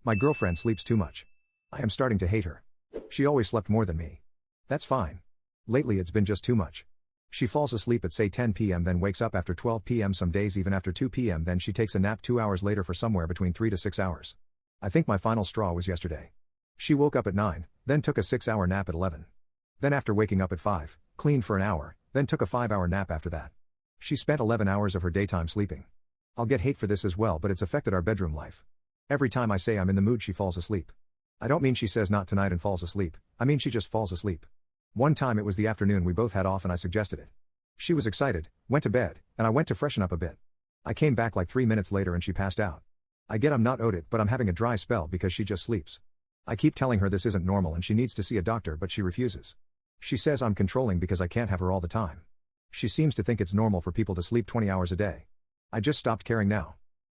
My girlfriend sleeps too much. I am starting to hate her. She always slept more than me. That's fine. Lately it's been just too much. She falls asleep at say 10 p.m. then wakes up after 12 p.m. some days even after 2 p.m. then she takes a nap 2 hours later for somewhere between 3 to 6 hours. I think my final straw was yesterday. She woke up at 9, then took a 6-hour nap at 11. Then after waking up at 5, cleaned for an hour, then took a 5-hour nap after that. She spent 11 hours of her daytime sleeping. I'll get hate for this as well, but it's affected our bedroom life. Every time I say I'm in the mood she falls asleep. I don't mean she says not tonight and falls asleep, I mean she just falls asleep. One time it was the afternoon we both had off and I suggested it. She was excited, went to bed, and I went to freshen up a bit. I came back like 3 minutes later and she passed out. I get I'm not owed it but I'm having a dry spell because she just sleeps. I keep telling her this isn't normal and she needs to see a doctor but she refuses. She says I'm controlling because I can't have her all the time. She seems to think it's normal for people to sleep 20 hours a day. I just stopped caring now.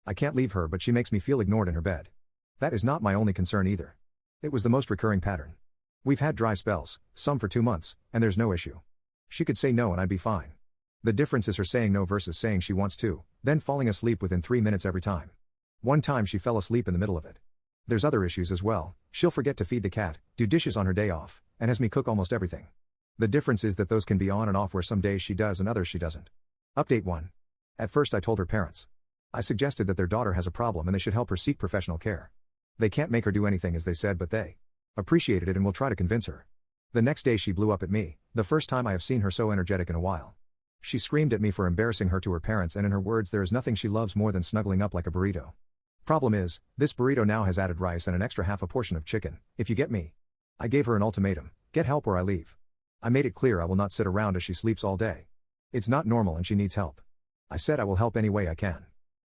I can't leave her but she makes me feel ignored in her bed. That is not my only concern either. It was the most recurring pattern. We've had dry spells, some for 2 months, and there's no issue. She could say no and I'd be fine. The difference is her saying no versus saying she wants to, then falling asleep within 3 minutes every time. One time she fell asleep in the middle of it. There's other issues as well. She'll forget to feed the cat, do dishes on her day off, and has me cook almost everything. The difference is that those can be on and off where some days she does and others she doesn't. Update 1. At first I told her parents. I suggested that their daughter has a problem and they should help her seek professional care. They can't make her do anything as they said but they appreciated it and will try to convince her. The next day she blew up at me, the first time I have seen her so energetic in a while. She screamed at me for embarrassing her to her parents and in her words there is nothing she loves more than snuggling up like a burrito. Problem is, this burrito now has added rice and an extra half a portion of chicken, if you get me. I gave her an ultimatum, get help or I leave. I made it clear I will not sit around as she sleeps all day. It's not normal and she needs help. I said I will help any way I can.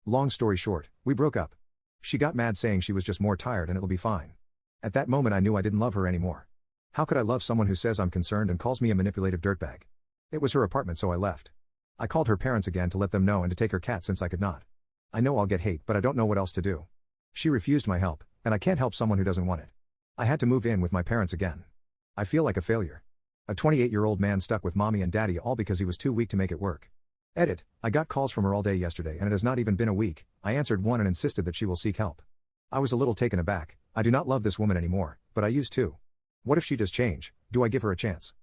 Long story short, we broke up. She got mad saying she was just more tired and it'll be fine. At that moment I knew I didn't love her anymore. How could I love someone who says I'm concerned and calls me a manipulative dirtbag? It was her apartment so I left. I called her parents again to let them know and to take her cat since I could not. I know I'll get hate but I don't know what else to do. She refused my help, and I can't help someone who doesn't want it. I had to move in with my parents again. I feel like a failure. A 28-year-old man stuck with mommy and daddy all because he was too weak to make it work. Edit, I got calls from her all day yesterday and it has not even been a week. I answered one and insisted that she will seek help. I was a little taken aback. I do not love this woman anymore, but I used to. What if she does change? Do I give her a chance?